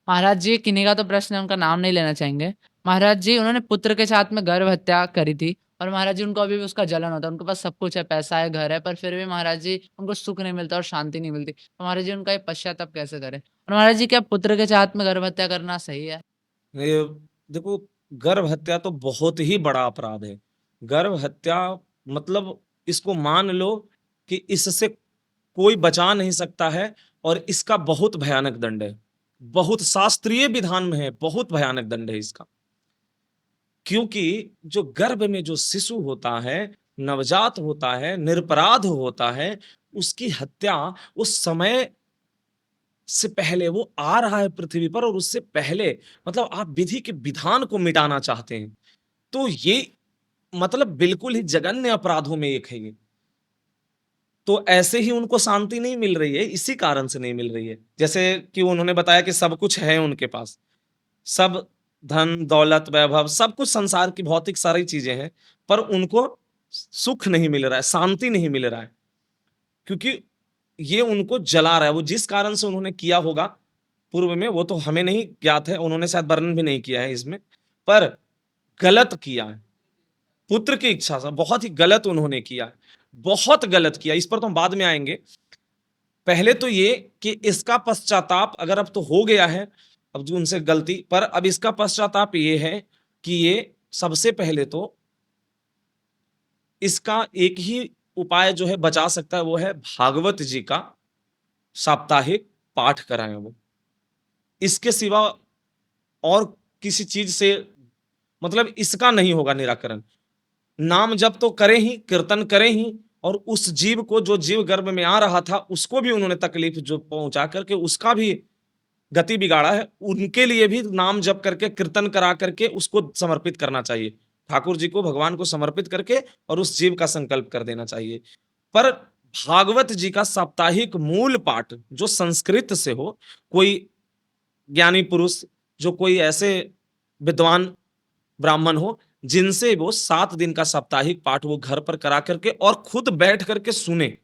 महाराज जी किन्हीं का तो प्रश्न है, उनका नाम नहीं लेना चाहेंगे। महाराज जी उन्होंने पुत्र के साथ में गर्भ हत्या करी थी और महाराज जी उनको अभी भी उसका जलन होता है। उनके पास सब कुछ है, पैसा है, घर है, पर फिर भी महाराज जी उनको सुख नहीं मिलता और शांति नहीं मिलती। तो महाराज जी उनका ये पश्चाताप कैसे करें? और महाराज जी क्या पुत्र के साथ में गर्भ हत्या करना सही है? ये देखो, गर्भ हत्या तो बहुत ही बड़ा अपराध है। गर्भ हत्या मतलब इसको मान लो कि इससे कोई बचा नहीं सकता है, और इसका बहुत भयानक दंड है। बहुत शास्त्रीय विधान में है, बहुत भयानक दंड है इसका। क्योंकि जो गर्भ में जो शिशु होता है, नवजात होता है, निरपराध होता है, उसकी हत्या उस समय से पहले वो आ रहा है पृथ्वी पर, और उससे पहले मतलब आप विधि के विधान को मिटाना चाहते हैं, तो ये मतलब बिल्कुल ही जघन्य अपराधों में एक है ये। तो ऐसे ही उनको शांति नहीं मिल रही है, इसी कारण से नहीं मिल रही है। जैसे कि उन्होंने बताया कि सब कुछ है उनके पास, सब धन दौलत वैभव सब कुछ, संसार की भौतिक सारी चीजें हैं, पर उनको सुख नहीं मिल रहा है, शांति नहीं मिल रहा है, क्योंकि ये उनको जला रहा है। वो जिस कारण से उन्होंने किया होगा पूर्व में, वो तो हमें नहीं ज्ञात है, उन्होंने शायद वर्णन भी नहीं किया है इसमें, पर गलत किया है। पुत्र की इच्छा से बहुत ही गलत उन्होंने किया है, बहुत गलत किया। इस पर तो हम बाद में आएंगे। पहले तो ये कि इसका पश्चाताप अगर अब तो हो गया है, अब जो उनसे गलती पर, अब इसका पश्चाताप ये है कि ये सबसे पहले तो इसका एक ही उपाय जो है बचा सकता है, वो है भागवत जी का साप्ताहिक पाठ कराएं वो। इसके सिवा और किसी चीज से मतलब इसका नहीं होगा निराकरण। नाम जप तो करें ही, कीर्तन करें ही, और उस जीव को, जो जीव गर्भ में आ रहा था, उसको भी उन्होंने तकलीफ जो पहुंचा करके उसका भी गति बिगाड़ा है, उनके लिए भी नाम जप करके, कीर्तन करा करके उसको समर्पित करना चाहिए। ठाकुर जी को, भगवान को समर्पित करके और उस जीव का संकल्प कर देना चाहिए। पर भागवत जी का साप्ताहिक मूल पाठ जो संस्कृत से हो, कोई ज्ञानी पुरुष, जो कोई ऐसे विद्वान ब्राह्मण हो जिनसे वो 7 दिन का साप्ताहिक पाठ वो घर पर करा करके और खुद बैठ करके सुने,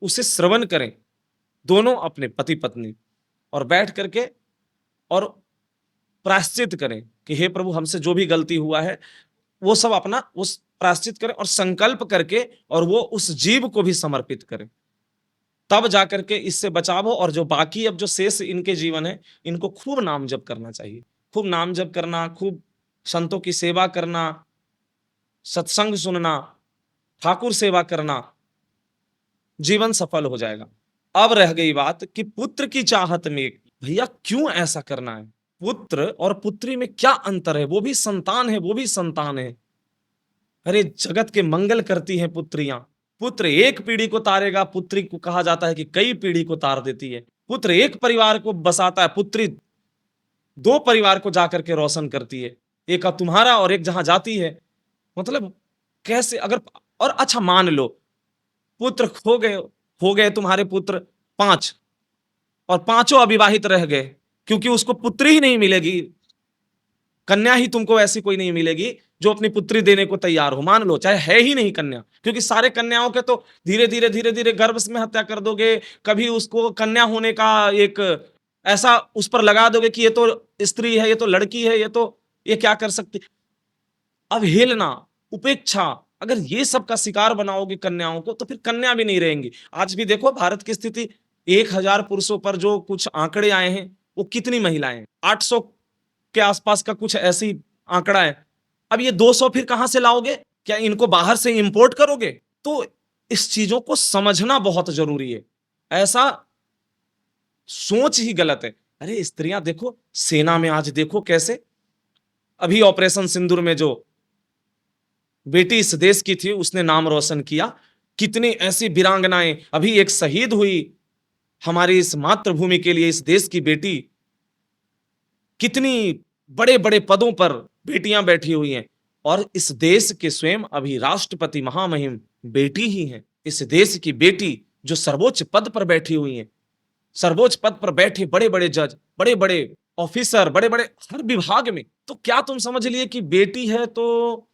उसे श्रवण करें, दोनों अपने पति पत्नी, और बैठ करके और प्रायश्चित करें कि हे प्रभु, हमसे जो भी गलती हुआ है वो सब अपना उस प्रायश्चित करें, और संकल्प करके और वो उस जीव को भी समर्पित करें। तब जाकर के इससे बचाव हो। और जो बाकी अब जो शेष इनके जीवन है, इनको खूब नाम जप करना चाहिए, खूब नाम जप करना, खूब संतों की सेवा करना, सत्संग सुनना, ठाकुर सेवा करना, जीवन सफल हो जाएगा। अब रह गई बात कि पुत्र की चाहत में भैया क्यों ऐसा करना है? पुत्र और पुत्री में क्या अंतर है? वो भी संतान है, वो भी संतान है। अरे जगत के मंगल करती हैं पुत्रियां। पुत्र एक पीढ़ी को तारेगा, पुत्री को कहा जाता है कि कई पीढ़ी को तार देती है। पुत्र एक परिवार को बसाता है, पुत्री 2 परिवार को जाकर के रोशन करती है, एक तुम्हारा और एक जहां जाती है। मतलब कैसे? अगर और अच्छा मान लो पुत्र खो गए, हो गए तुम्हारे पुत्र 5, और पांचों अविवाहित रह गए, क्योंकि उसको पुत्री ही नहीं मिलेगी, कन्या ही तुमको ऐसी कोई नहीं मिलेगी जो अपनी पुत्री देने को तैयार हो। मान लो चाहे है ही नहीं कन्या, क्योंकि सारे कन्याओं के तो धीरे धीरे गर्भ में हत्या कर दोगे, कभी उसको कन्या होने का एक ऐसा उस पर लगा दोगे कि ये तो स्त्री है, ये तो लड़की है, ये तो ये क्या कर सकती। अवहेलना, उपेक्षा, अगर ये सब का शिकार बनाओगे कन्याओं को, तो फिर कन्या भी नहीं रहेंगी। आज भी देखो भारत की स्थिति, 1000 पुरुषों पर जो कुछ आंकड़े आए हैं, वो कितनी महिलाएं, 800 के आसपास का कुछ ऐसी आंकड़ा है। अब ये 200 फिर कहां से लाओगे? क्या इनको बाहर से इंपोर्ट करोगे? तो इस चीजों को समझना बहुत जरूरी है। ऐसा सोच ही गलत है। अरे स्त्रियां देखो, सेना में आज देखो कैसे, अभी ऑपरेशन सिंदूर में जो बेटी इस देश की थी, उसने नाम रोशन किया। कितनी ऐसी वीरांगनाएं, अभी एक शहीद हुई हमारी इस मातृभूमि के लिए, इस देश की बेटी। कितनी बड़े बड़े पदों पर बेटियां बैठी हुई हैं, और इस देश के स्वयं अभी राष्ट्रपति महामहिम बेटी ही हैं। इस देश की बेटी जो सर्वोच्च पद पर बैठी हुई हैं, सर्वोच्च पद पर बैठे बड़े बड़े जज, बड़े बड़े ऑफिसर, बड़े बड़े हर विभाग में। तो क्या तुम समझ लिए कि बेटी है तो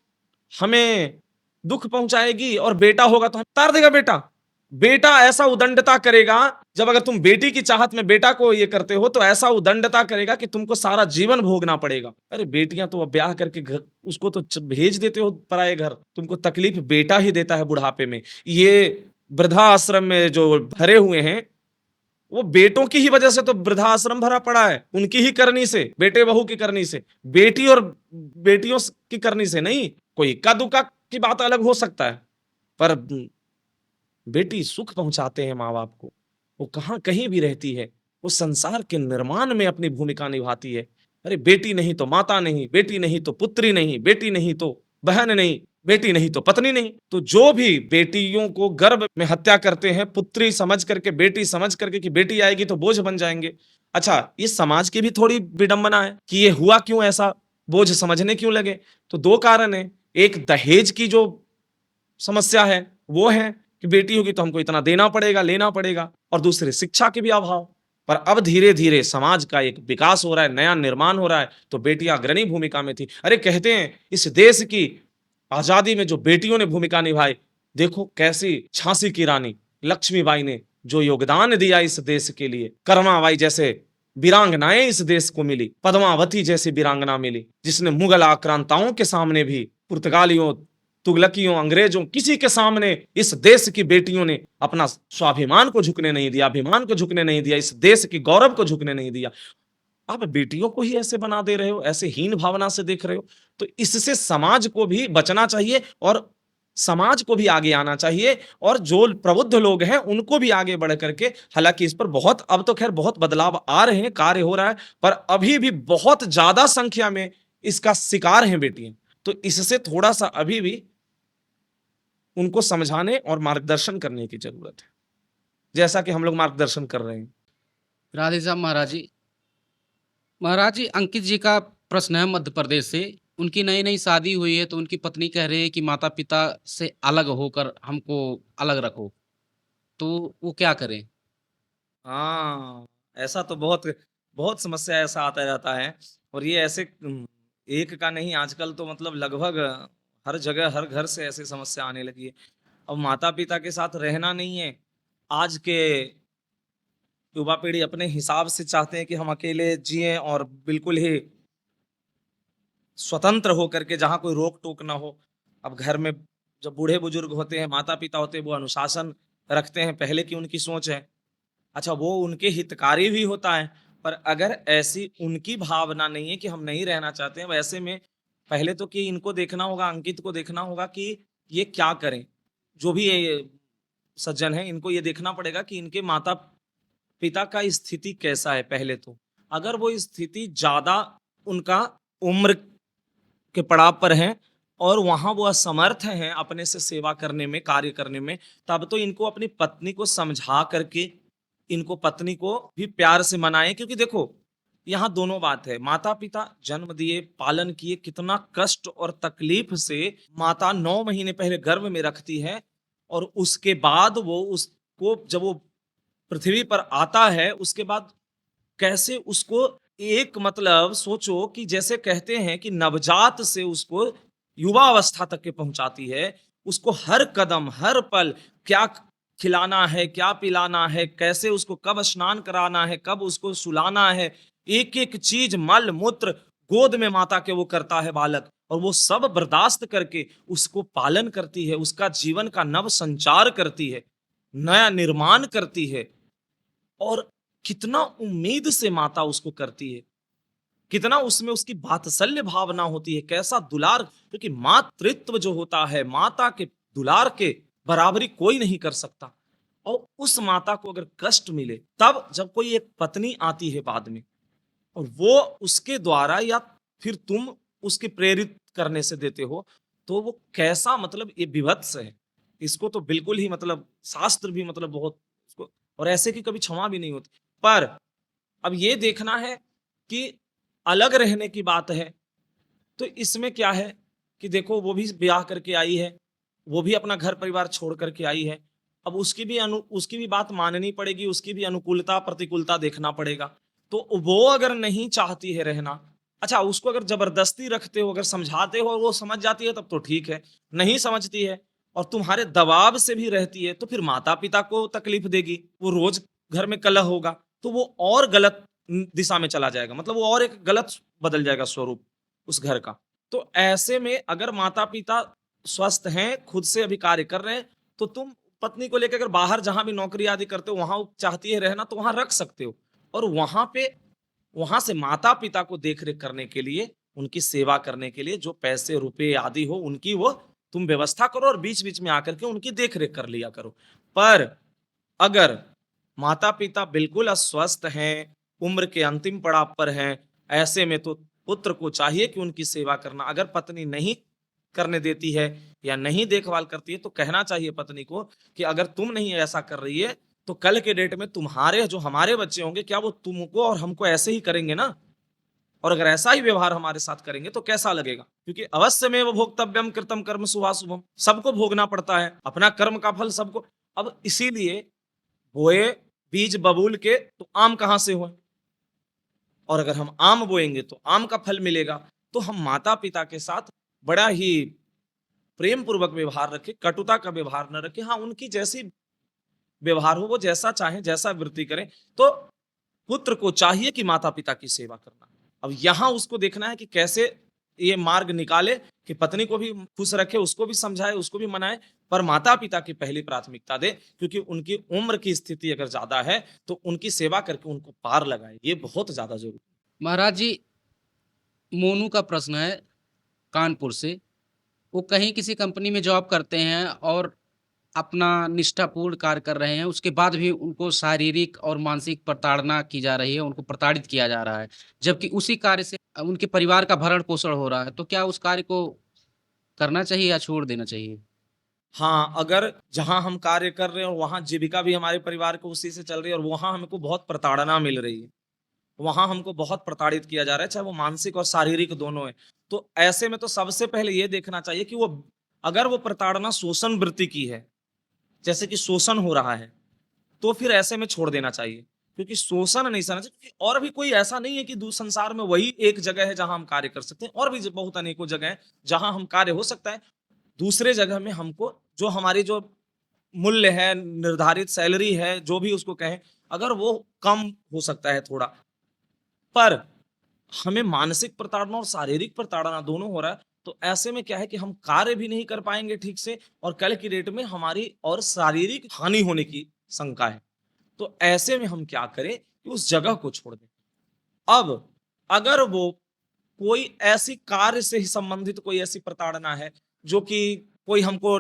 हमें दुख पहुंचाएगी, और बेटा होगा तो हमें तार देगा? बेटा बेटा ऐसा उदंडता करेगा जब अगर तुम बेटी की चाहत में बेटा को ये करते हो तो ऐसा उदंडता करेगा कि तुमको सारा जीवन भोगना पड़ेगा। अरे बेटियां तो अब ब्याह करके घर उसको तो भेज देते हो पराए घर, तुमको तकलीफ बेटा ही देता है बुढ़ापे में। ये वृद्धा आश्रम में जो भरे हुए हैं वो बेटों की ही वजह से तो वृद्धा आश्रम भरा पड़ा है, उनकी ही करनी से, बेटे बहू की करनी से, बेटी और बेटियों की करनी से नहीं। कोई इक्का दुक्का की बात अलग हो सकता है, पर बेटी सुख पहुंचाते हैं माँ बाप को, वो कहाँ कहीं भी रहती है, वो संसार के निर्माण में अपनी भूमिका निभाती है। अरे बेटी नहीं तो माता नहीं, बेटी नहीं तो पुत्री नहीं, बेटी नहीं तो बहन नहीं, बेटी नहीं तो पत्नी नहीं। तो जो भी बेटियों को गर्भ में हत्या करते हैं पुत्री समझ करके, बेटी समझ करके कि बेटी आएगी तो बोझ बन जाएंगे। अच्छा, इस समाज की भी थोड़ी विडंबना है कि ये हुआ क्यों, ऐसा बोझ समझने क्यों लगे। तो दो कारण है, एक दहेज की जो समस्या है वो है कि बेटी होगी तो हमको इतना देना पड़ेगा, लेना पड़ेगा, और दूसरे शिक्षा के भी अभाव। पर अब धीरे धीरे समाज का एक विकास हो रहा है, नया निर्माण हो रहा है, तो बेटियां अग्रणी भूमिका में थी। अरे कहते हैं इस देश की आजादी में जो बेटियों ने भूमिका निभाई, देखो कैसी झांसी की रानी लक्ष्मीबाई ने जो योगदान दिया इस देश के लिए, करमाबाई जैसे वीरांगनाएं इस देश को मिली, पद्मावती जैसी वीरांगना मिली, जिसने मुगल आक्रांताओं के सामने भी, पुर्तगालियों, तुगलकियों, अंग्रेजों, किसी के सामने इस देश की बेटियों ने अपना स्वाभिमान को झुकने नहीं दिया, अभिमान को झुकने नहीं दिया, इस देश की गौरव को झुकने नहीं दिया। आप बेटियों को ही ऐसे बना दे रहे हो, ऐसे हीन भावना से देख रहे हो, तो इससे समाज को भी बचना चाहिए और समाज को भी आगे आना चाहिए, और जो प्रबुद्ध लोग हैं उनको भी आगे बढ़ करके, हालांकि इस पर बहुत, अब तो खैर बहुत बदलाव आ रहे हैं, कार्य हो रहा है, पर अभी भी बहुत ज्यादा संख्या में इसका शिकार हैं बेटियां। तो इससे थोड़ा सा अभी भी उनको समझाने और मार्गदर्शन करने की जरूरत है, जैसा कि हम लोग मार्गदर्शन कर रहे हैं। राधे श्याम महाराज जी। महाराज जी, अंकित जी का प्रश्न है मध्य प्रदेश से। उनकी नई नई शादी हुई है तो उनकी पत्नी कह रही है कि माता पिता से अलग होकर हमको अलग रखो, तो वो क्या करें? हाँ, ऐसा तो बहुत बहुत समस्या ऐसा आता रहता है, और ये ऐसे एक का नहीं, आजकल तो मतलब लगभग हर जगह हर घर से ऐसी समस्या आने लगी है। अब माता पिता के साथ रहना नहीं है, आज के युवा पीढ़ी अपने हिसाब से चाहते हैं कि हम अकेले जिएं और बिल्कुल ही स्वतंत्र होकर के, जहाँ कोई रोक टोक ना हो। अब घर में जब बूढ़े बुजुर्ग होते हैं, माता पिता होते हैं, वो अनुशासन रखते हैं, पहले की उनकी सोच है। अच्छा, वो उनके हितकारी भी होता है, पर अगर ऐसी उनकी भावना नहीं है कि हम नहीं रहना चाहते हैं, वैसे में पहले तो कि इनको देखना होगा, अंकित को देखना होगा कि ये क्या करें। जो भी ये सज्जन है, इनको ये देखना पड़ेगा कि इनके माता पिता का स्थिति कैसा है। पहले तो अगर वो स्थिति ज्यादा उनका उम्र के पड़ाव पर है और वहां वो असमर्थ हैं अपने से सेवा करने में, कार्य करने में, तब तो इनको अपनी पत्नी को समझा करके, इनको पत्नी को भी प्यार से मनाएं। क्योंकि देखो यहाँ दोनों बात है, माता पिता जन्म दिए, पालन किए, कितना कष्ट और तकलीफ से माता 9 महीने पहले गर्भ में रखती है, और उसके बाद वो उसको जब वो पृथ्वी पर आता है, उसके बाद कैसे उसको एक, मतलब सोचो कि जैसे कहते हैं कि नवजात से उसको युवा अवस्था तक के पहुंचाती है, उसको हर कदम हर पल क्या खिलाना है, क्या पिलाना है, कैसे उसको कब स्नान कराना है, कब उसको सुलाना है, एक एक चीज, मल मूत्र गोद में माता के वो करता है बालक, और वो सब बर्दाश्त करके उसको पालन करती है, उसका जीवन का नव संचार करती है, नया निर्माण करती है। और कितना उम्मीद से माता उसको करती है, कितना उसमें उसकी वात्सल्य भावना होती है, कैसा दुलार, क्योंकि मातृत्व जो होता है, माता के दुलार के बराबरी कोई नहीं कर सकता। और उस माता को अगर कष्ट मिले, तब जब कोई एक पत्नी आती है बाद में, और वो उसके द्वारा या फिर तुम उसके प्रेरित करने से देते हो, तो वो कैसा, मतलब ये विभत्स है। इसको तो बिल्कुल ही, मतलब शास्त्र भी मतलब बहुत उसको, और ऐसे की कभी क्षमा भी नहीं होती। पर अब ये देखना है कि अलग रहने की बात है, तो इसमें क्या है कि देखो वो भी ब्याह करके आई है, वो भी अपना घर परिवार छोड़ करके आई है, अब उसकी भी बात माननी पड़ेगी, उसकी भी अनुकूलता प्रतिकूलता देखना पड़ेगा। तो वो अगर नहीं चाहती है रहना, अच्छा उसको अगर जबरदस्ती रखते हो, अगर समझाते हो और वो समझ जाती है तब तो ठीक है, नहीं समझती है और तुम्हारे दबाव से भी रहती है, तो फिर माता पिता को तकलीफ देगी। वो रोज घर में कलह होगा तो वो और गलत दिशा में चला जाएगा, मतलब वो और एक गलत बदल जाएगा स्वरूप उस घर का। तो ऐसे में अगर माता पिता स्वस्थ हैं, खुद से अभी कार्य कर रहे हैं, तो तुम पत्नी को लेकर अगर बाहर जहां भी नौकरी आदि करते हो वहां वो चाहती है रहना तो वहां रख सकते हो, और वहां से माता पिता को देख रेख करने के लिए, उनकी सेवा करने के लिए जो पैसे रुपए आदि हो उनकी वो तुम व्यवस्था करो और बीच बीच में आकर के उनकी देख रेख कर लिया करो। पर अगर माता पिता बिल्कुल अस्वस्थ हैं, उम्र के अंतिम पड़ाव पर हैं, ऐसे में तो पुत्र को चाहिए कि उनकी सेवा करना। अगर पत्नी नहीं करने देती है या नहीं देखभाल करती है तो कहना चाहिए पत्नी को कि अगर तुम नहीं ऐसा कर रही है तो कल के डेट में तुम्हारे जो हमारे बच्चे होंगे क्या वो तुमको और हमको ऐसे ही करेंगे ना, और अगर ऐसा ही व्यवहार हमारे साथ करेंगे तो कैसा लगेगा, क्योंकि अवश्य में वो भोक्तव्यम कृतम कर्म शुभाशुभम, सबको भोगना पड़ता है अपना कर्म का फल सबको। अब इसीलिए बोए बीज बबूल के तो आम कहां से हुए, और अगर हम आम बोएंगे तो आम का फल मिलेगा। तो हम माता पिता के साथ बड़ा ही प्रेम पूर्वक व्यवहार रखें, कटुता का व्यवहार न रखें। हाँ, उनकी जैसी व्यवहार हो, वो जैसा चाहें, जैसा वृत्ति करें, तो पुत्र को चाहिए कि माता पिता की सेवा करना। अब यहां उसको देखना है कि कैसे ये मार्ग निकाले कि पत्नी को भी खुश रखे, उसको भी समझाए, उसको भी मनाए, पर माता पिता की पहली प्राथमिकता दे, क्योंकि उनकी उम्र की स्थिति अगर ज्यादा है तो उनकी सेवा करके उनको पार लगाए, ये बहुत ज्यादा जरूरी। महाराज जी, मोनू का प्रश्न है कानपुर से। वो कहीं किसी कंपनी में जॉब करते हैं और अपना निष्ठापूर्ण कार्य कर रहे हैं, उसके बाद भी उनको शारीरिक और मानसिक प्रताड़ना की जा रही है, उनको प्रताड़ित किया जा रहा है, जबकि उसी कार्य से उनके परिवार का भरण-पोषण हो रहा है। तो क्या उस कार्य को करना चाहिए या छोड़ देना चाहिए? हाँ, अगर जहां हम कार्य कर रहे हैं और वहां जीविका भी हमारे परिवार को उसी से चल रही है और वहां हमको बहुत प्रताड़ना मिल रही है, वहां हमको बहुत प्रताड़ित किया जा रहा है, चाहे वो मानसिक और शारीरिक दोनों है, तो ऐसे में तो सबसे पहले ये देखना चाहिए कि वो अगर वो प्रताड़ना शोषण वृत्ति की है, जैसे कि शोषण हो रहा है, तो फिर ऐसे में छोड़ देना चाहिए, क्योंकि शोषण नहीं सहना चाहिए। क्योंकि और भी कोई ऐसा नहीं है कि संसार में वही एक जगह है जहां हम कार्य कर सकते हैं, और भी बहुत अनेकों जगह है जहां हम कार्य हो सकता है। दूसरे जगह में हमको जो हमारी जो मूल्य है, निर्धारित सैलरी है, जो भी उसको कहें, अगर वो कम हो सकता है थोड़ा, पर हमें मानसिक प्रताड़ना और शारीरिक प्रताड़ना दोनों हो रहा है, तो ऐसे में क्या है कि हम कार्य भी नहीं कर पाएंगे ठीक से, और कल की डेट में हमारी और शारीरिक हानि होने की शंका है। तो ऐसे में हम क्या करें कि उस जगह को छोड़ दें। अब अगर वो कोई ऐसी कार्य से ही संबंधित कोई ऐसी प्रताड़ना है जो कि कोई हमको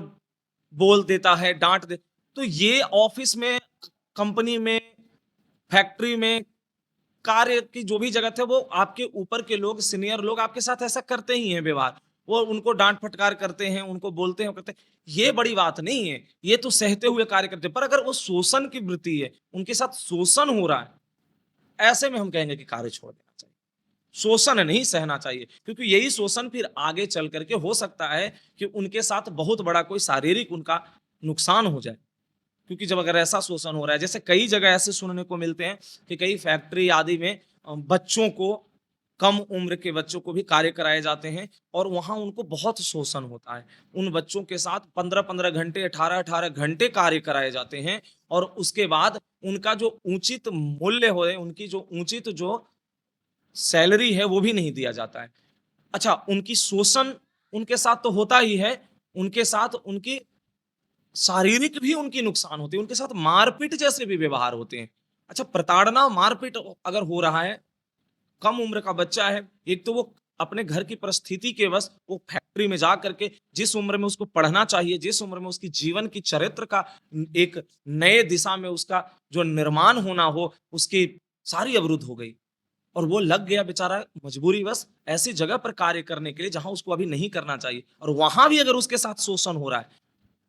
बोल देता है, डांट दे, तो ये ऑफिस में, कंपनी में, फैक्ट्री में, कार्य की जो भी जगत है, वो आपके ऊपर के लोग, सीनियर लोग आपके साथ ऐसा करते ही हैं व्यवहार, वो उनको डांट फटकार करते हैं, उनको बोलते हैं, करते हैं, ये बड़ी बात नहीं है, ये तो सहते हुए कार्य करते हैं। पर अगर वो शोषण की वृत्ति है, उनके साथ शोषण हो रहा है, ऐसे में हम कहेंगे कि कार्य छोड़ देना चाहिए, शोषण नहीं सहना चाहिए, क्योंकि यही शोषण फिर आगे चल करके हो सकता है कि उनके साथ बहुत बड़ा कोई शारीरिक उनका नुकसान हो जाए। क्योंकि जब अगर ऐसा शोषण हो रहा है, जैसे कई जगह ऐसे सुनने को मिलते हैं कि कई फैक्ट्री आदि में बच्चों को, कम उम्र के बच्चों को भी कार्य कराए जाते हैं, और वहां उनको बहुत शोषण होता है। उन बच्चों के साथ 15-15 घंटे, 18-18 घंटे कार्य कराए जाते हैं, और उसके बाद उनका जो उचित मूल्य हो, उनकी जो उचित जो सैलरी है वो भी नहीं दिया जाता है। अच्छा, उनकी शोषण उनके साथ तो होता ही है, उनके साथ उनकी शारीरिक भी उनकी नुकसान होती है, उनके साथ मारपीट जैसे भी व्यवहार होते हैं। अच्छा, प्रताड़ना, मारपीट अगर हो रहा है, कम उम्र का बच्चा है, एक तो वो अपने घर की परिस्थिति के वश वो फैक्ट्री में जा करके जिस उम्र में उसको पढ़ना चाहिए, जिस उम्र में उसकी जीवन की चरित्र का एक नए दिशा में उसका जो निर्माण होना हो, उसकी सारी अवरुद्ध हो गई, और वो लग गया बेचारा मजबूरी बस ऐसी जगह पर कार्य करने के लिए जहां उसको अभी नहीं करना चाहिए, और वहां भी अगर उसके साथ शोषण हो रहा है,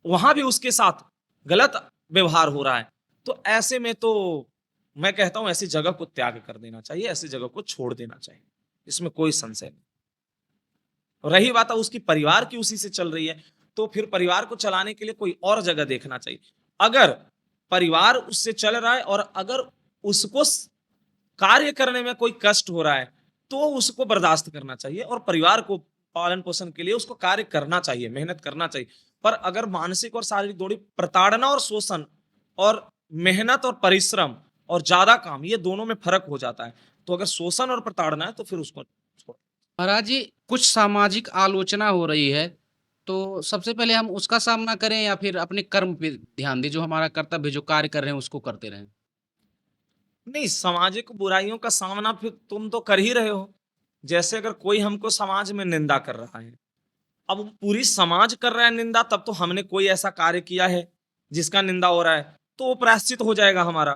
वहां भी उसके साथ गलत व्यवहार हो रहा है, तो ऐसे में तो मैं कहता हूं ऐसी जगह को त्याग कर देना चाहिए, ऐसी जगह को छोड़ देना चाहिए, इसमें कोई संशय नहीं। रही बात है उसकी परिवार की उसी से चल रही है, तो फिर परिवार को चलाने के लिए कोई और जगह देखना चाहिए। अगर परिवार उससे चल रहा है और अगर उसको कार्य करने में कोई कष्ट हो रहा है, तो उसको बर्दाश्त करना चाहिए, और परिवार को पालन पोषण के लिए उसको कार्य करना चाहिए, मेहनत करना चाहिए। पर अगर मानसिक और शारीरिक दोनों, प्रताड़ना और शोषण और मेहनत और परिश्रम और ज्यादा काम, ये दोनों में फर्क हो जाता है। तो अगर शोषण और प्रताड़ना है तो फिर उसको छोड़। महाराज जी, कुछ सामाजिक आलोचना हो रही है, तो सबसे पहले हम उसका सामना करें या फिर अपने कर्म पे ध्यान दें, जो हमारा कर्तव्य, जो कार्य कर रहे हैं उसको करते रहें? नहीं, सामाजिक बुराइयों का सामना फिर तुम तो कर ही रहे हो। जैसे अगर कोई हमको समाज में निंदा कर रहा है, अब पूरी समाज कर रहा है निंदा, तब तो हमने कोई ऐसा कार्य किया है जिसका निंदा हो रहा है, तो वो प्रायश्चित हो जाएगा हमारा।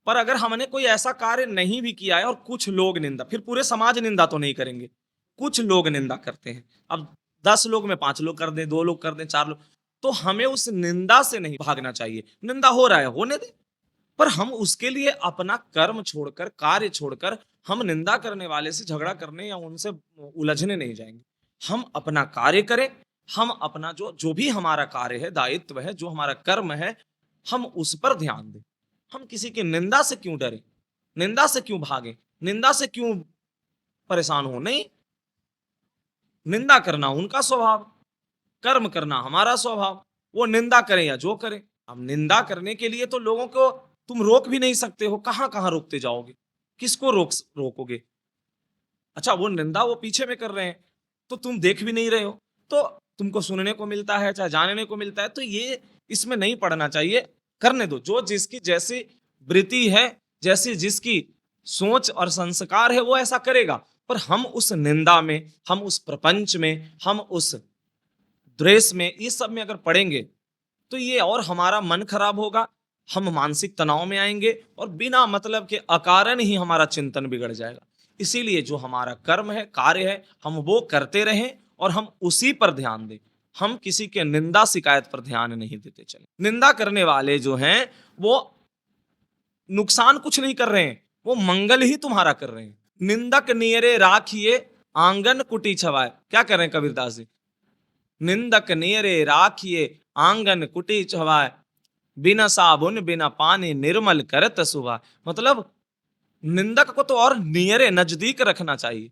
पर अगर हमने कोई ऐसा कार्य नहीं भी किया है और कुछ लोग निंदा, फिर पूरे समाज निंदा तो नहीं करेंगे, कुछ लोग निंदा करते हैं। अब 10 लोग में 5 लोग कर दें, 2 लोग कर दें, 4 लोग, तो हमें उस निंदा से नहीं भागना चाहिए। निंदा हो रहा है, होने दे, पर हम उसके लिए अपना कर्म छोड़कर, कार्य छोड़कर, हम निंदा करने वाले से झगड़ा करने या उनसे उलझने नहीं जाएंगे। हम अपना कार्य करें, हम अपना जो जो भी हमारा कार्य है, दायित्व है, जो हमारा कर्म है, हम उस पर ध्यान दें। हम किसी की निंदा से क्यों डरें, निंदा से क्यों भागें, निंदा से क्यों परेशान हो? नहीं, निंदा करना उनका स्वभाव, कर्म करना हमारा स्वभाव। वो निंदा करें या जो करें। अब निंदा करने के लिए तो लोगों को तुम रोक भी नहीं सकते हो, कहां कहां रोकते जाओगे, किसको रोकोगे? अच्छा, वो निंदा वो पीछे में कर रहे हैं तो तुम देख भी नहीं रहे हो, तो तुमको सुनने को मिलता है, चाहे जानने को मिलता है, तो ये इसमें नहीं पड़ना चाहिए। करने दो, जो जिसकी जैसी वृत्ति है, जैसी जिसकी सोच और संस्कार है, वो ऐसा करेगा। पर हम उस निंदा में, हम उस प्रपंच में, हम उस द्वेष में, इस सब में अगर पड़ेंगे तो ये और हमारा मन खराब होगा, हम मानसिक तनाव में आएंगे और बिना मतलब के अकारण ही हमारा चिंतन बिगड़ जाएगा। इसीलिए जो हमारा कर्म है, कार्य है, हम वो करते रहें और हम उसी पर ध्यान दें। हम किसी के निंदा शिकायत पर ध्यान नहीं देते चले। निंदा करने वाले जो हैं वो नुकसान कुछ नहीं कर रहे हैं, वो मंगल ही तुम्हारा कर रहे हैं। निंदक नियरे राखिए आंगन कुटी छवाए, क्या कर रहे हैं कबीरदास जी? निंदक नियरे राखिए आंगन कुटी छवाए, बिना साबुन बिना पानी निर्मल करत सुबह। मतलब निंदक को तो और नियरे, नजदीक रखना चाहिए,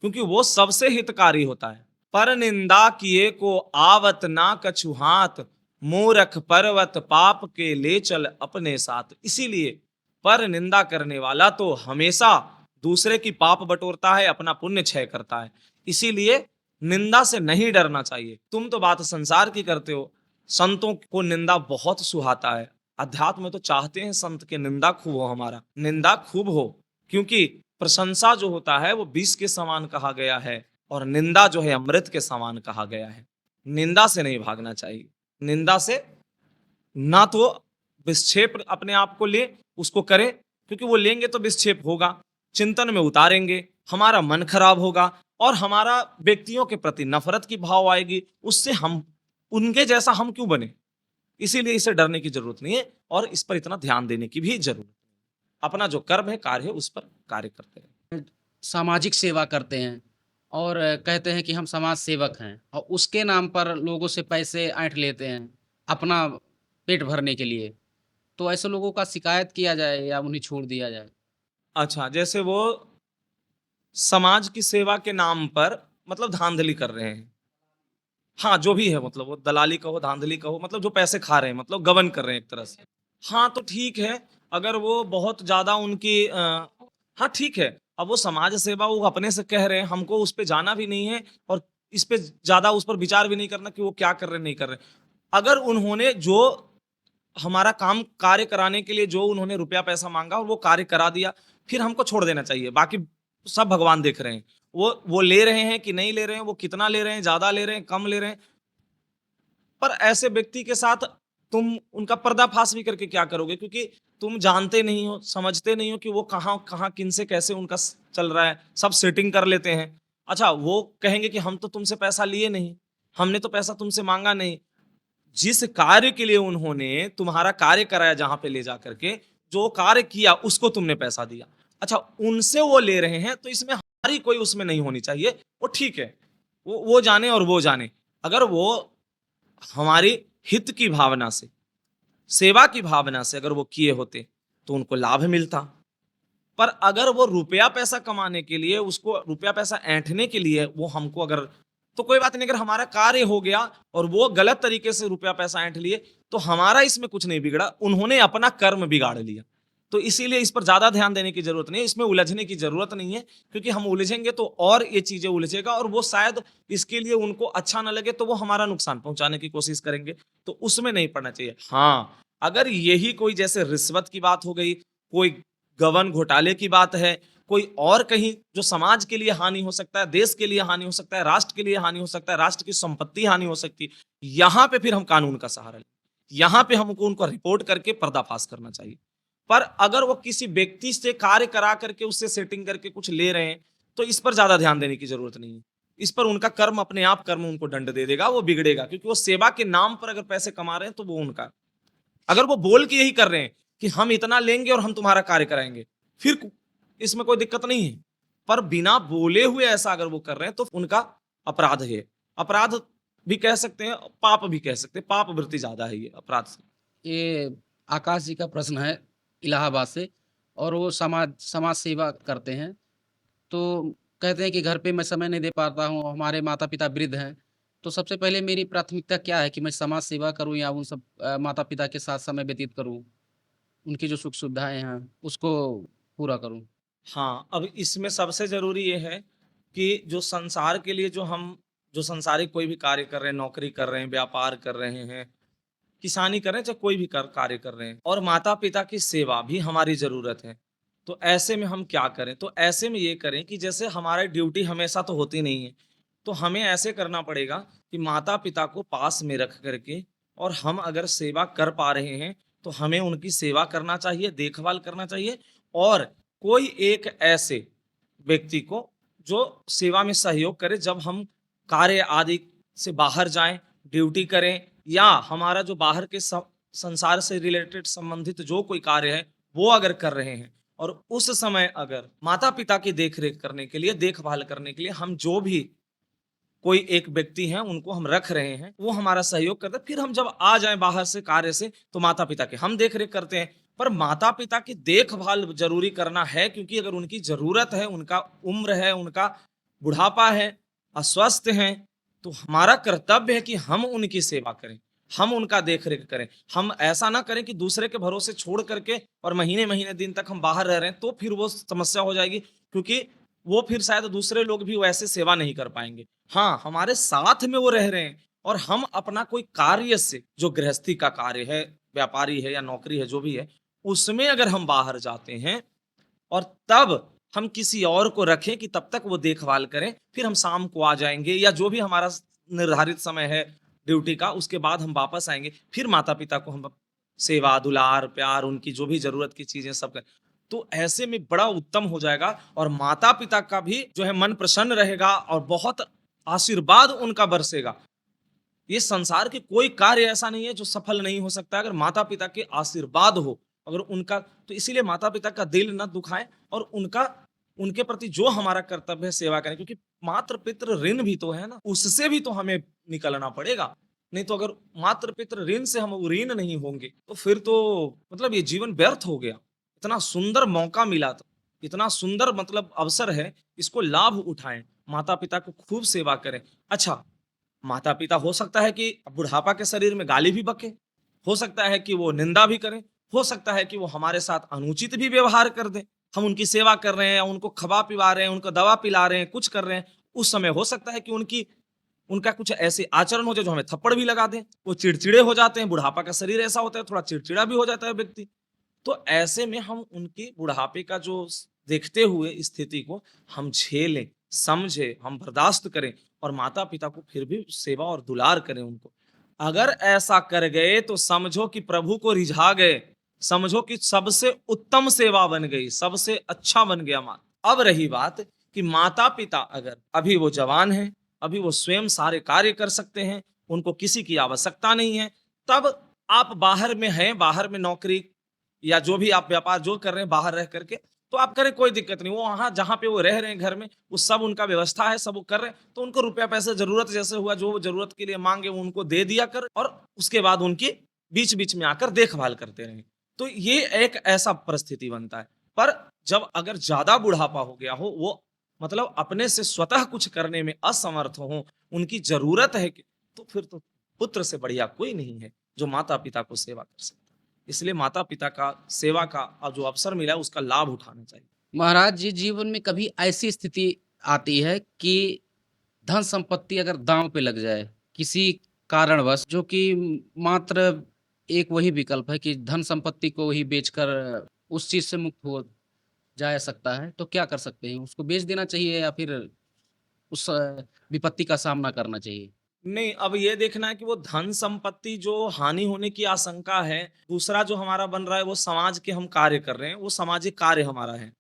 क्योंकि वो सबसे हितकारी होता है। पर निंदा किए को आवत ना कछु हाथ, मूरख पर्वत पाप के ले चल अपने साथ। इसीलिए पर निंदा करने वाला तो हमेशा दूसरे की पाप बटोरता है, अपना पुण्य क्षय करता है। इसीलिए निंदा से नहीं डरना चाहिए। तुम तो बात संसार की करते हो, संतों को निंदा बहुत सुहाता है। अध्यात्म में तो चाहते हैं संत के निंदा खूब हो, हमारा निंदा खूब हो, क्योंकि प्रशंसा जो होता है वो विष के समान कहा गया है और निंदा जो है अमृत के समान कहा गया है। निंदा से नहीं भागना चाहिए। निंदा से ना तो विक्षेप अपने आप को ले, उसको करें, क्योंकि वो लेंगे तो विक्षेप होगा, चिंतन में उतारेंगे, हमारा मन खराब होगा और हमारा व्यक्तियों के प्रति नफरत की भाव आएगी। उससे हम उनके जैसा हम क्यों बने? इसीलिए इसे डरने की जरूरत नहीं है और इस पर इतना ध्यान देने की भी जरूरत है। अपना जो कर्म है, कार्य है, उस पर कार्य करते हैं। सामाजिक सेवा करते हैं और कहते हैं कि हम समाज सेवक हैं, और उसके नाम पर लोगों से पैसे ऐंठ लेते हैं अपना पेट भरने के लिए, तो ऐसे लोगों का शिकायत किया जाए या उन्हें छोड़ दिया जाए? अच्छा, जैसे वो समाज की सेवा के नाम पर मतलब धांधली कर रहे हैं, हाँ, जो भी है, मतलब वो दलाली कहो, धांधली कहो, मतलब जो पैसे खा रहे हैं, मतलब गबन कर रहे हैं एक तरह से। हाँ, तो ठीक है, अगर वो बहुत ज्यादा उनकी हाँ ठीक है। अब वो समाज सेवा वो अपने से कह रहे हैं, हमको उस पे जाना भी नहीं है और इस पे ज्यादा उस पर विचार भी नहीं करना कि वो क्या कर रहे हैं, नहीं कर रहे। अगर उन्होंने जो हमारा काम कार्य कराने के लिए जो उन्होंने रुपया पैसा मांगा और वो कार्य करा दिया, फिर हमको छोड़ देना चाहिए। बाकी सब भगवान देख रहे हैं, वो ले रहे हैं कि नहीं ले रहे हैं, वो कितना ले रहे हैं, ज्यादा ले रहे हैं, कम ले रहे हैं। पर ऐसे व्यक्ति के साथ तुम उनका पर्दाफाश भी करके क्या करोगे? क्योंकि तुम जानते नहीं हो, समझते नहीं हो कि वो कहाँ कहाँ किन से कैसे उनका चल रहा है। सब सेटिंग कर लेते हैं। अच्छा, वो कहेंगे कि हम तो तुमसे पैसा लिए नहीं, हमने तो पैसा तुमसे मांगा नहीं। जिस कार्य के लिए उन्होंने तुम्हारा कार्य कराया, जहां पे ले जा करके जो कार्य किया, उसको तुमने पैसा दिया, अच्छा उनसे वो ले रहे हैं, तो इसमें हमारी कोई उसमें नहीं होनी चाहिए। वो ठीक है, वो जाने और वो जाने। अगर वो हमारी हित की भावना से, सेवा की भावना से अगर वो किए होते तो उनको लाभ मिलता। पर अगर वो रुपया पैसा कमाने के लिए, उसको रुपया पैसा ऐंठने के लिए वो हमको अगर, तो कोई बात नहीं। अगर हमारा कार्य हो गया और वो गलत तरीके से रुपया पैसा ऐंठ लिए, तो हमारा इसमें कुछ नहीं बिगड़ा, उन्होंने अपना कर्म बिगाड़ लिया। तो तो इसीलिए इस पर ज्यादा ध्यान देने की जरूरत नहीं है, इसमें उलझने की जरूरत नहीं है, क्योंकि हम उलझेंगे तो और ये चीजें उलझेगा और वो शायद इसके लिए उनको अच्छा ना लगे तो वो हमारा नुकसान पहुंचाने की कोशिश करेंगे, तो उसमें नहीं पड़ना चाहिए। हाँ, अगर यही कोई जैसे रिश्वत की बात हो गई, कोई गबन घोटाले की बात है, कोई और कहीं जो समाज के लिए हानि हो सकता है, देश के लिए हानि हो सकता है, राष्ट्र के लिए हानि हो सकता है, राष्ट्र की संपत्ति हानि हो सकती है, यहाँ पे फिर हम कानून का सहारा लें, यहाँ पे हमको उनको रिपोर्ट करके पर्दाफाश करना चाहिए। पर अगर वो किसी व्यक्ति से कार्य करा करके उससे सेटिंग करके कुछ ले रहे हैं, तो इस पर ज्यादा ध्यान देने की जरूरत नहीं है। इस पर उनका कर्म अपने आप कर्म उनको दंड दे देगा, वो बिगड़ेगा, क्योंकि वो सेवा के नाम पर अगर पैसे कमा रहे हैं तो वो उनका, अगर वो बोल के यही कर रहे हैं कि हम इतना लेंगे और हम तुम्हारा कार्य कराएंगे, फिर इसमें कोई दिक्कत नहीं है। पर बिना बोले हुए ऐसा अगर वो कर रहे हैं तो उनका अपराध है, अपराध भी कह सकते हैं, पाप भी कह सकते हैं, पाप वृत्ति ज्यादा है ये अपराध से। ये आकाश जी का प्रश्न है इलाहाबाद से, और वो समाज समाज सेवा करते हैं। तो कहते हैं कि घर पे मैं समय नहीं दे पाता हूँ, हमारे माता पिता वृद्ध हैं, तो सबसे पहले मेरी प्राथमिकता क्या है कि मैं समाज सेवा करूँ या उन सब माता पिता के साथ समय व्यतीत करूँ, उनकी जो सुख सुविधाएं हैं उसको पूरा करूँ। हाँ, अब इसमें सबसे जरूरी ये है कि जो संसार के लिए जो संसारिक कोई भी कार्य कर रहे हैं, नौकरी कर रहे हैं, व्यापार कर रहे हैं, किसानी कर रहे हैं, चाहे कोई भी कार्य कर रहे हैं, और माता पिता की सेवा भी हमारी जरूरत है, तो ऐसे में हम क्या करें? तो ऐसे में ये करें कि जैसे हमारी ड्यूटी हमेशा तो होती नहीं है, तो हमें ऐसे करना पड़ेगा कि माता पिता को पास में रख करके, और हम अगर सेवा कर पा रहे हैं तो हमें उनकी सेवा करना चाहिए, देखभाल करना चाहिए, और कोई एक ऐसे व्यक्ति को जो सेवा में सहयोग करे, जब हम कार्य आदि से बाहर जाएं, ड्यूटी करें, या हमारा जो बाहर के संसार से रिलेटेड संबंधित जो कोई कार्य है वो अगर कर रहे हैं, और उस समय अगर माता पिता की देखरेख करने के लिए, देखभाल करने के लिए हम जो भी कोई एक व्यक्ति है उनको हम रख रहे हैं, वो हमारा सहयोग करते हैं, फिर हम जब आ जाएं बाहर से कार्य से तो माता पिता की हम देखरेख करते हैं। पर माता पिता की देखभाल जरूरी करना है, क्योंकि अगर उनकी जरूरत है, उनका उम्र है, उनका बुढ़ापा है, अस्वस्थ हैं, तो हमारा कर्तव्य है कि हम उनकी सेवा करें, हम उनका देखरेख करें। हम ऐसा ना करें कि दूसरे के भरोसे छोड़ करके और महीने महीने दिन तक हम बाहर रह रहे हैं, तो फिर वो समस्या हो जाएगी, क्योंकि वो फिर शायद दूसरे लोग भी वैसे सेवा नहीं कर पाएंगे। हाँ, हमारे साथ में वो रह रहे हैं, और हम अपना कोई कार्य से, जो गृहस्थी का कार्य है, व्यापारी है या नौकरी है, जो भी है, उसमें अगर हम बाहर जाते हैं और तब हम किसी और को रखें कि तब तक वो देखभाल करें, फिर हम शाम को आ जाएंगे, या जो भी हमारा निर्धारित समय है ड्यूटी का, उसके बाद हम वापस आएंगे, फिर माता पिता को हम सेवा, दुलार, प्यार, उनकी जो भी जरूरत की चीजें सब करें, तो ऐसे में बड़ा उत्तम हो जाएगा, और माता पिता का भी जो है मन प्रसन्न रहेगा, और बहुत आशीर्वाद उनका बरसेगा। ये संसार के कोई कार्य ऐसा नहीं है जो सफल नहीं हो सकता अगर माता पिता के आशीर्वाद हो, अगर उनका, तो इसीलिए माता पिता का दिल न दुखाएं, और उनके प्रति जो हमारा कर्तव्य है सेवा करें, क्योंकि मातृ पितृ ऋण भी तो है ना, उससे भी तो हमें निकलना पड़ेगा। नहीं तो अगर मातृ पितृ ऋण से हम ऋण नहीं होंगे तो फिर तो मतलब ये जीवन व्यर्थ हो गया। इतना सुंदर मौका मिला था, इतना सुंदर मतलब अवसर है, इसको लाभ उठाएं, माता पिता को खूब सेवा करें। अच्छा, माता पिता हो सकता है कि बुढ़ापा के शरीर में गाली भी बके, हो सकता है कि वो निंदा भी करें, हो सकता है कि वो हमारे साथ अनुचित भी व्यवहार कर दें। हम उनकी सेवा कर रहे हैं, उनको खवा पिला रहे हैं, उनको दवा पिला रहे हैं, कुछ कर रहे हैं, उस समय हो सकता है कि उनका कुछ ऐसे आचरण हो जाए जो हमें थप्पड़ भी लगा दें, वो चिड़चिड़े हो जाते हैं, बुढ़ापा का शरीर ऐसा होता है, थोड़ा चिड़चिड़ा भी हो जाता है व्यक्ति। तो ऐसे में हम उनकी बुढ़ापे का जो देखते हुए स्थिति को हम झेलें, समझे, हम बर्दाश्त करें, और माता पिता को फिर भी सेवा और दुलार करें उनको। अगर ऐसा कर गए तो समझो कि प्रभु को रिझा गए, समझो कि सबसे उत्तम सेवा बन गई, सबसे अच्छा बन गया माँ। अब रही बात कि माता पिता अगर अभी वो जवान हैं, अभी वो स्वयं सारे कार्य कर सकते हैं, उनको किसी की आवश्यकता नहीं है, तब आप बाहर में हैं, बाहर में नौकरी या जो भी आप व्यापार जो कर रहे हैं बाहर रह करके, तो आप करें, कोई दिक्कत नहीं। वो वहां जहां पे वो रह रहे हैं घर में, वो सब उनका व्यवस्था है, सब वो कर रहे हैं, तो उनको रुपया पैसे जरूरत जैसे हुआ, जो जरूरत के लिए मांगे वो उनको दे दिया कर, और उसके बाद उनकी बीच बीच में आकर देखभाल करते रहे। तो ये एक ऐसा परिस्थिति बनता है। पर जब अगर ज्यादा बुढ़ापा हो गया हो, वो मतलब अपने से स्वतः कुछ करने में असमर्थ हो, उनकी जरूरत है कि, तो फिर तो पुत्र से बढ़िया कोई नहीं है जो माता पिता को सेवा कर सकता। इसलिए माता पिता का सेवा का जो अवसर मिला है उसका लाभ उठाना चाहिए। महाराज जी, जीवन में कभी ऐसी स्थिति आती है कि धन संपत्ति अगर दांव पे लग जाए किसी कारणवश, जो कि मात्र एक वही विकल्प है कि धन संपत्ति को ही बेचकर उस चीज से मुक्त हो जा सकता है, तो क्या कर सकते हैं? उसको बेच देना चाहिए या फिर उस विपत्ति का सामना करना चाहिए? नहीं, अब ये देखना है कि वो धन संपत्ति जो हानि होने की आशंका है, दूसरा जो हमारा बन रहा है वो समाज के हम कार्य कर रहे हैं, वो सामाजिक कार्य हमारा है।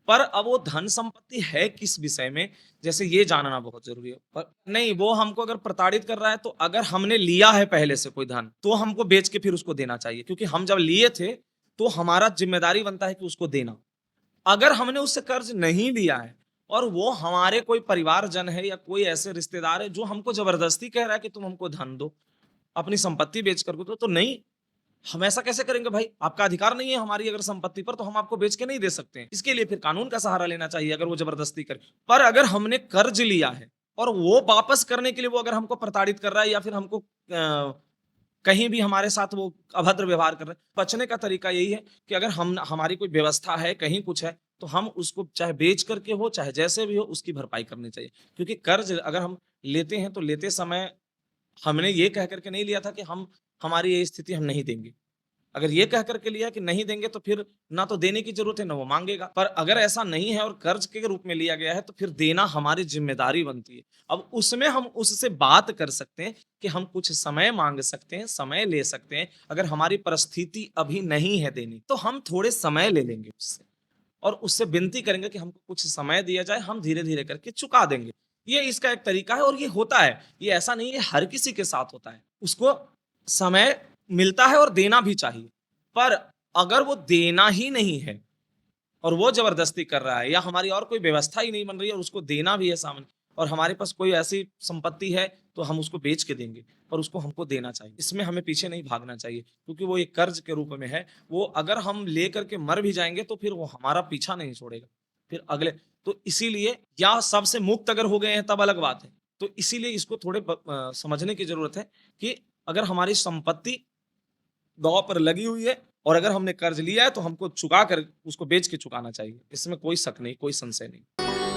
पर अब वो धन संपत्ति है किस विषय में, जैसे ये जानना बहुत जरूरी है। पर नहीं, वो हमको अगर प्रताड़ित कर रहा है तो अगर हमने लिया है पहले से कोई धन, तो हमको बेच के फिर उसको देना चाहिए, क्योंकि हम जब लिए थे तो हमारा जिम्मेदारी बनता है कि उसको देना। अगर हमने उससे कर्ज नहीं लिया है और वो हमारे कोई परिवारजन है या कोई ऐसे रिश्तेदार है जो हमको जबरदस्ती कह रहा है कि तुम हमको धन दो, अपनी संपत्ति बेच करके दो, तो नहीं, हम ऐसा कैसे करेंगे भाई? आपका अधिकार नहीं है हमारी अगर संपत्ति पर, तो हम आपको बेच के नहीं दे सकते हैं। इसके लिए फिर कानून का सहारा लेना चाहिए अगर वो जबरदस्ती करे। पर अगर हमने कर्ज लिया है और वो वापस करने के लिए वो अगर हमको प्रताड़ित कर रहा है या फिर हमको कहीं भी हमारे साथ वो अभद्र व्यवहार कर रहे हैं, बचने का तरीका यही है कि अगर हम हमारी कोई व्यवस्था है, कहीं कुछ है, तो हम उसको चाहे बेच करके हो, चाहे जैसे भी हो, उसकी भरपाई करनी चाहिए। क्योंकि कर्ज अगर हम लेते हैं तो लेते समय हमने ये कह करके नहीं लिया था कि हम हमारी ये स्थिति हम नहीं देंगे। अगर ये कह करके लिया कि नहीं देंगे तो फिर ना तो देने की जरूरत है ना वो मांगेगा। पर अगर ऐसा नहीं है और कर्ज के रूप में लिया गया है तो फिर देना हमारी जिम्मेदारी बनती है। अब उसमें हम उससे बात कर सकते हैं कि हम कुछ समय मांग सकते हैं, समय ले सकते हैं। अगर हमारी परिस्थिति अभी नहीं है देने, तो हम थोड़े समय ले लेंगे उससे और उससे विनती करेंगे कि हमको कुछ समय दिया जाए, हम धीरे धीरे करके चुका देंगे। ये इसका एक तरीका है और ये होता है। ये ऐसा नहीं है हर किसी के साथ होता है। उसको समय मिलता है और देना भी चाहिए। पर अगर वो देना ही नहीं है और वो जबरदस्ती कर रहा है या हमारी और कोई व्यवस्था ही नहीं बन रही है और उसको देना भी है सामने, और हमारे पास कोई ऐसी संपत्ति है तो हम उसको बेच के देंगे, पर उसको हमको देना चाहिए। इसमें हमें पीछे नहीं भागना चाहिए, क्योंकि वो एक कर्ज के रूप में है। वो अगर हम ले करके मर भी जाएंगे तो फिर वो हमारा पीछा नहीं छोड़ेगा फिर अगले। तो इसीलिए, या सबसे मुक्त अगर हो गए हैं तब अलग बात है। तो इसीलिए इसको थोड़े समझने की जरूरत है कि अगर हमारी संपत्ति दांव पर लगी हुई है और अगर हमने कर्ज लिया है तो हमको चुका कर उसको बेच के चुकाना चाहिए। इसमें कोई शक नहीं, कोई संशय नहीं।